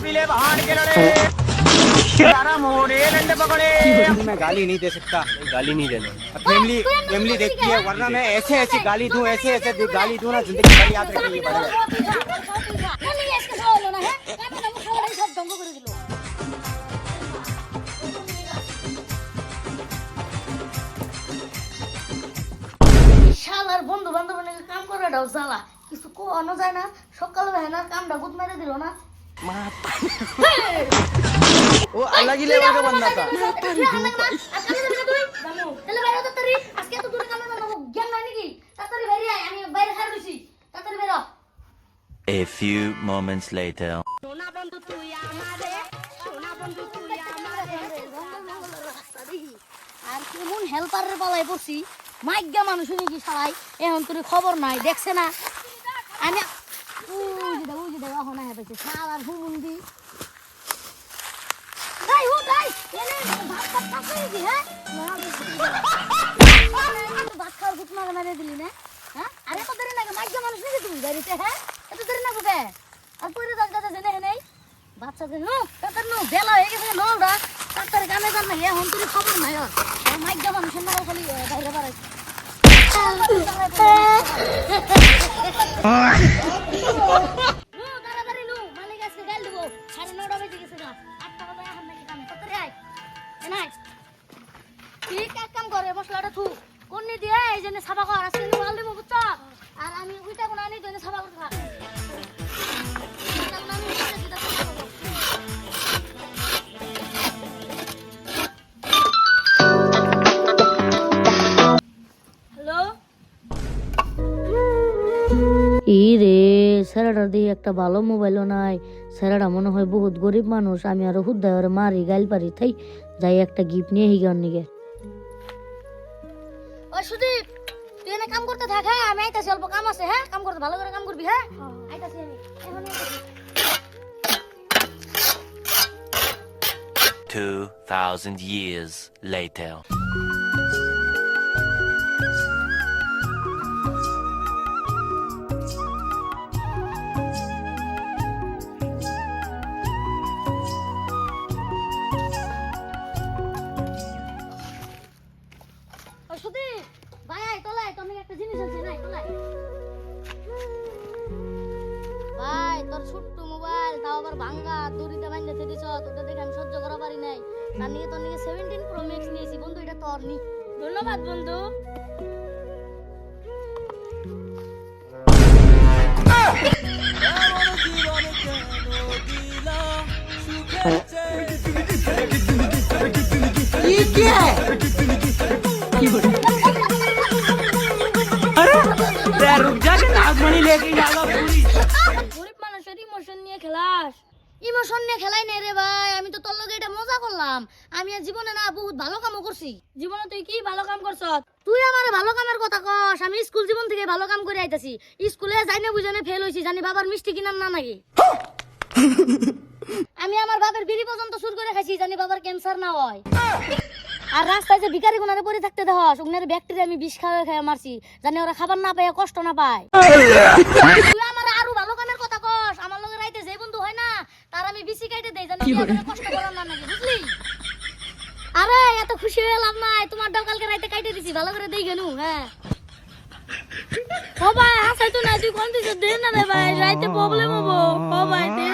पीले पहाड़ के लड़े तारा मोरे डंडे पकड़े। मैं गाली नहीं दे सकता, गाली नहीं देना। फैमिली फैमिली देखती है, वरना मैं ऐसे ऐसे गाली दूं, ऐसे ऐसे गाली दूं ना, जिंदगी भर याद रखेंगे। শালার বন্ধু বান্ধব কাম করে দাও জ্বালা কিছু কোয়ানো যায় না, সকাল বেলা কামটা গুদ মেরে দিল না। वो अलग ही लेवल का बंदा था। আজকে তো দূরে কামে যাবো, জ্ঞান নাই নাকি? তাড়াতাড়ি বাইরে আয়, আমি বাইরে খাই রইছি, তাড়াতাড়ি বেরো। A few moments later. সোনা বন্ধু তুই আমারে, সোনা বন্ধু তুই আমারে। আর কেমন হেল্পারের পালায় পড়ছি, মাইগ্যা মানুষ নাকি সবাই, এখন তোর খবর নাই, দেখছে না আমি উজি দে এখন আয়া পেছে শালার হুমুন্দি। এই ও ভাই এনে ভাত খাচ্ছিস কি? হ্যাঁ ভাত খাওয়ার গুট মারে দিলি না? হ্যাঁ আরে তো দেরি লাগে, মাইগ্যা মানুষ নাকি তুমি গাড়িতে? হ্যাঁ এত দেরি না বুঝে আর পরে দাদা জেনে নেই বাচ্চাদের নো তাদের নো বেলা হয়ে গেছে, নোরা তাদের কামে যান না, এখন তোর খবর নাই। আর মাইগ্যা মানুষের না খালি বাইরে বাড়াই কাম করে মশলাটা থু কোন দিয়ে এই জন্য সাফা কর আজকে মাল দিব বুঝছ। আর আমি ওইটা কোন আনি জন্য সাফা করতে থাক। হ্যালো রে স্যারেটার দিয়ে একটা ভালো মোবাইলও নাই, স্যারেটা মনে হয় বহুত গরিব মানুষ, আমি আরো হুদ্দায় ওরে মারি গাইল পারি, তাই যাই একটা গিফট নিয়ে হিগার নিগে। ও সুদীপ তুই এনে কাম করতে থাক, হ্যাঁ আমি আইতাছি, অল্প কাম আছে। হ্যাঁ কাম করতে ভালো করে কাম করবি। হ্যাঁ আইতাছি আমি এখনই আইতাছি। 2000 years later. ও সুদীপ ভাই আয় তোলাই, তোর নাকি একটা জিনিস আছে নাই তোলাই। ভাই তোর ছোট্ট মোবাইল তাও আবার ভাঙ্গা দড়িতে বাঁধতে দিছ, তোটা দেখে আমি সহ্য করা পারি নাই, তার নিয়ে তোর নিয়ে 17 Pro Max নিয়েছি বন্ধু, এটা তোর নি। ধন্যবাদ বন্ধু। रुक जा के नागमणि लेके जाएगा पूरी। গরিব মানুষের ইমোশন নিয়ে খেলাস? ইমোশন নিয়ে খেলাই নাই রে ভাই, আমি তো তোর লগে এটা মজা করলাম। আমি আর জীবনে না বহুত ভালো কামও করছি। জীবনে তুই কি ভালো কাম করছ? তুই আমার ভালো কামের কথা কস, আমি স্কুল জীবন থেকে ভালো কাম করে আইতাছি। স্কুলে যাইনে বুঝানে ফেল হইছি, জানি বাবার মিষ্টি কিনার না নাকি। আমি আমার বাবার বিড়ি পর্যন্ত সুর করে খাইছি, জানি বাবার ক্যান্সার না হয়। আর রাস্তায় যে ভিখারি গুনারে পড়ে থাকতে দেহস, ওনার ব্যাকটেরিয়া আমি বিষ খাওয়া মারছি, জানি ওরা খাবার না পায় কষ্ট না পায়। তুই আমার আরো ভালো কামের কথা কস, আমার লগে রাইতে যে বন্ধু হয় না তার আমি বিসি কাইতে দেই, জানি কষ্ট করার না নাকি, বুঝলি? আরে এত খুশি হয়ে লাভ নাই, তোমার ডাল কালকে রাইতে কাইতে দিছি, ভালো করে দেই গেনু। হ্যাঁ ও ভাই হাসাই তো না, তুই কোন দিছ দে না রে ভাই, রাইতে প্রবলেম হবো। ও ভাই দে।